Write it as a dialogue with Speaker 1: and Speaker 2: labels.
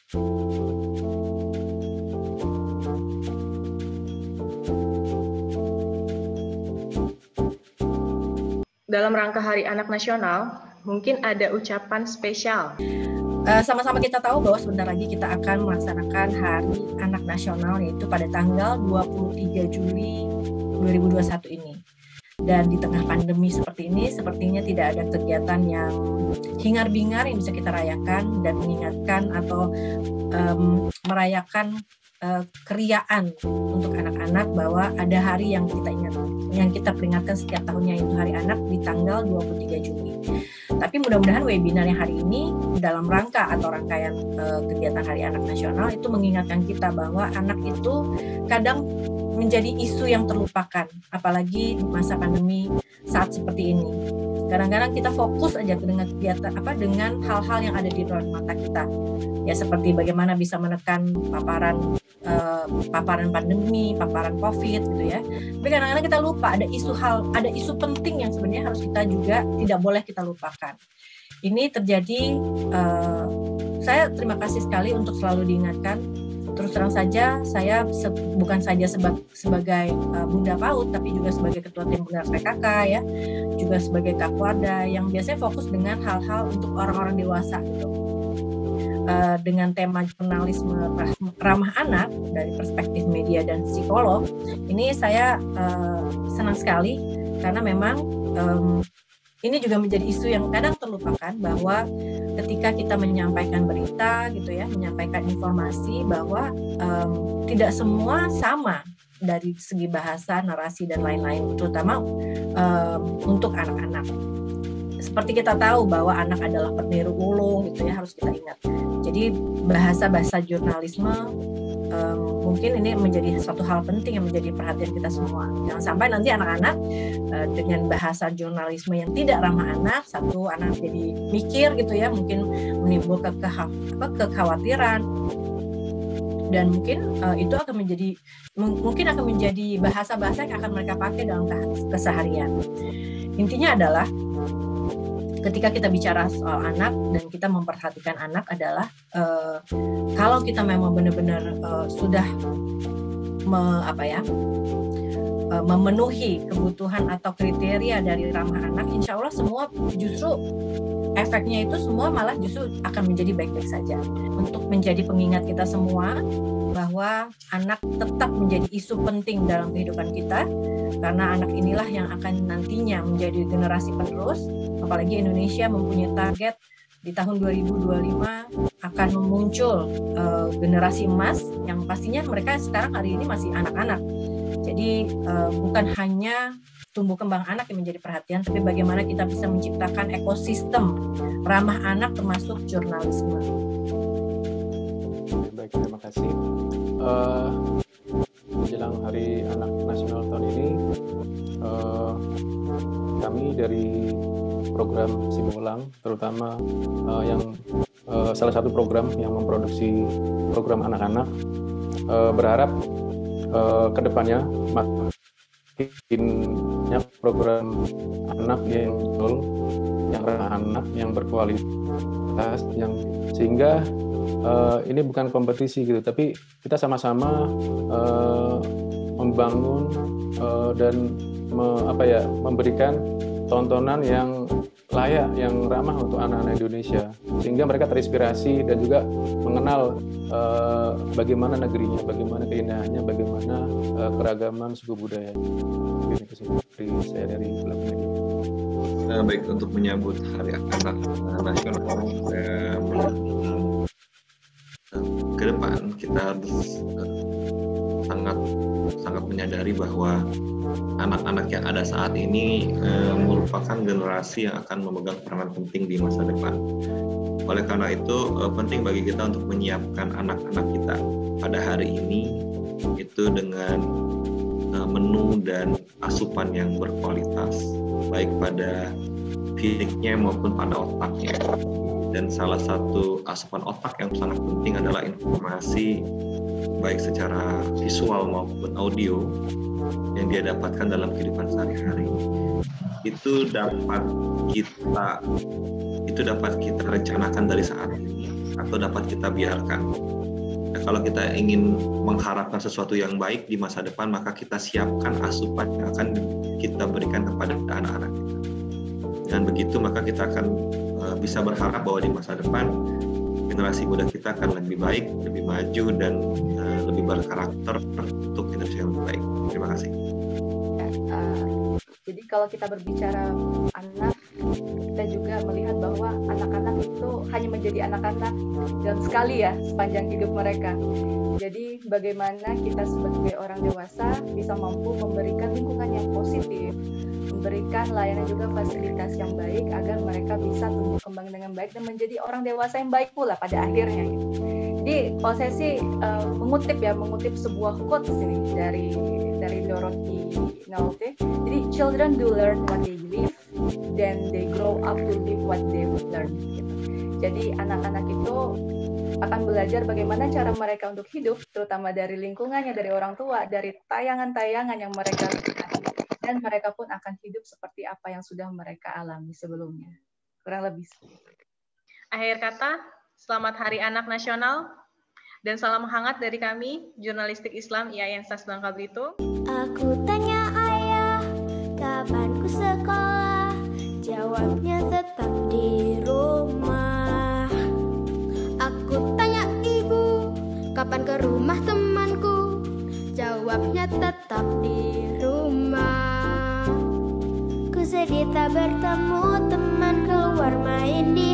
Speaker 1: Dalam rangka Hari Anak Nasional, mungkin ada ucapan spesial.
Speaker 2: Sama-sama kita tahu bahwa sebentar lagi kita akan melaksanakan Hari Anak Nasional, yaitu pada tanggal 23 Juli 2021 ini. Dan di tengah pandemi seperti ini, sepertinya tidak ada kegiatan yang hingar-bingar yang bisa kita rayakan dan mengingatkan atau merayakan keriaan untuk anak-anak bahwa ada hari yang kita ingat, yang kita peringatkan setiap tahunnya, yaitu Hari Anak di tanggal 23 Juli. Tapi mudah-mudahan webinar yang hari ini dalam rangka atau rangkaian kegiatan Hari Anak Nasional itu mengingatkan kita bahwa anak itu kadang menjadi isu yang terlupakan, apalagi di masa pandemi saat seperti ini. Kadang-kadang kita fokus aja dengan kegiatan dengan hal-hal yang ada di luar mata kita. Ya seperti bagaimana bisa menekan paparan pandemi, paparan Covid gitu ya. Tapi kadang-kadang kita lupa ada isu penting yang sebenarnya harus kita juga tidak boleh kita lupakan. Ini terjadi, saya terima kasih sekali untuk selalu diingatkan. Terus terang saja, saya bukan saja sebagai Bunda PAUD, tapi juga sebagai Ketua Tim Penggerak PKK ya, juga sebagai Kapolda yang biasanya fokus dengan hal-hal untuk orang-orang dewasa gitu. Dengan tema jurnalisme ramah anak dari perspektif media dan psikolog, ini saya senang sekali karena memang ini juga menjadi isu yang kadang terlupakan, bahwa ketika kita menyampaikan berita gitu ya, menyampaikan informasi bahwa tidak semua sama dari segi bahasa, narasi dan lain-lain, terutama untuk anak-anak. Seperti kita tahu bahwa anak adalah peniru ulung gitu ya, harus kita ingat. Jadi bahasa jurnalisme mungkin ini menjadi suatu hal penting yang menjadi perhatian kita semua. Jangan sampai nanti anak-anak dengan bahasa jurnalisme yang tidak ramah anak, satu anak jadi mikir gitu ya, mungkin menimbulkan kekhawatiran, dan mungkin itu akan menjadi bahasa-bahasa yang akan mereka pakai dalam keseharian. Intinya adalah ketika kita bicara soal anak dan kita memperhatikan anak adalah kalau kita memang benar-benar sudah memenuhi kebutuhan atau kriteria dari ramah anak, insya Allah semua justru efeknya itu semua malah justru akan menjadi baik-baik saja. Untuk menjadi pengingat kita semua bahwa anak tetap menjadi isu penting dalam kehidupan kita, karena anak inilah yang akan nantinya menjadi generasi penerus. Apalagi Indonesia mempunyai target di tahun 2025 akan muncul generasi emas yang pastinya mereka sekarang hari ini masih anak-anak. Jadi bukan hanya tumbuh kembang anak yang menjadi perhatian, tapi bagaimana kita bisa menciptakan ekosistem ramah anak termasuk jurnalisme.
Speaker 3: Baik, terima kasih. Menjelang Hari Anak Nasional tahun ini, kami dari program Simulang, terutama yang salah satu program yang memproduksi program anak-anak, berharap ke depannya makin banyak program anak yang betul, yang ramah anak, yang berkualitas, yang sehingga ini bukan kompetisi gitu, tapi kita sama-sama membangun dan memberikan tontonan yang layak, yang ramah untuk anak-anak Indonesia, sehingga mereka terinspirasi dan juga mengenal bagaimana negerinya, bagaimana keindahannya, bagaimana keragaman suku budaya. Seperti saya dari Blog Media.
Speaker 4: Baik, untuk menyambut Hari Anak Nasional, ke depan kita harus sangat menyadari bahwa anak-anak yang ada saat ini merupakan generasi yang akan memegang peranan penting di masa depan. Oleh karena itu penting bagi kita untuk menyiapkan anak-anak kita pada hari ini itu dengan menu dan asupan yang berkualitas, baik pada fisiknya maupun pada otaknya. Dan salah satu asupan otak yang sangat penting adalah informasi baik secara visual maupun audio yang dia dapatkan dalam kehidupan sehari-hari. Itu dapat kita rencanakan dari saat ini atau dapat kita biarkan. Nah, kalau kita ingin mengharapkan sesuatu yang baik di masa depan, maka kita siapkan asupan yang akan kita berikan kepada anak-anak kita. Dengan begitu maka kita akan bisa berharap bahwa di masa depan generasi muda kita akan lebih baik, lebih maju, dan lebih berkarakter untuk Indonesia yang lebih baik. Terima kasih.
Speaker 5: Jadi kalau kita berbicara anak, kita juga melihat bahwa anak-anak itu hanya menjadi anak-anak dalam sekali ya sepanjang hidup mereka. Jadi bagaimana kita sebagai orang dewasa bisa mampu memberikan lingkungan yang positif, memberikan layanan juga fasilitas yang baik agar mereka bisa tumbuh kembang dengan baik dan menjadi orang dewasa yang baik pula pada akhirnya. Gitu. Jadi kalau saya sih mengutip sebuah quote ini dari Dorothy Nolte. Jadi children do learn what they live, then they grow up to live what they learn. Gitu. Jadi anak-anak itu akan belajar bagaimana cara mereka untuk hidup, terutama dari lingkungannya, dari orang tua, dari tayangan-tayangan yang mereka lihat, dan mereka pun akan hidup seperti apa yang sudah mereka alami sebelumnya. Kurang lebih.
Speaker 1: Akhir kata, selamat Hari Anak Nasional, dan salam hangat dari kami, Jurnalistik Islam IAIN SAS Bangka Belitung.
Speaker 6: Aku tanya ayah, kapan ku sekolah? Jawabnya tetap di rumah. Aku tanya ibu, kapan ke rumah temanku? Jawabnya tetap di rumah. Ku sedih tak bertemu teman, keluar main di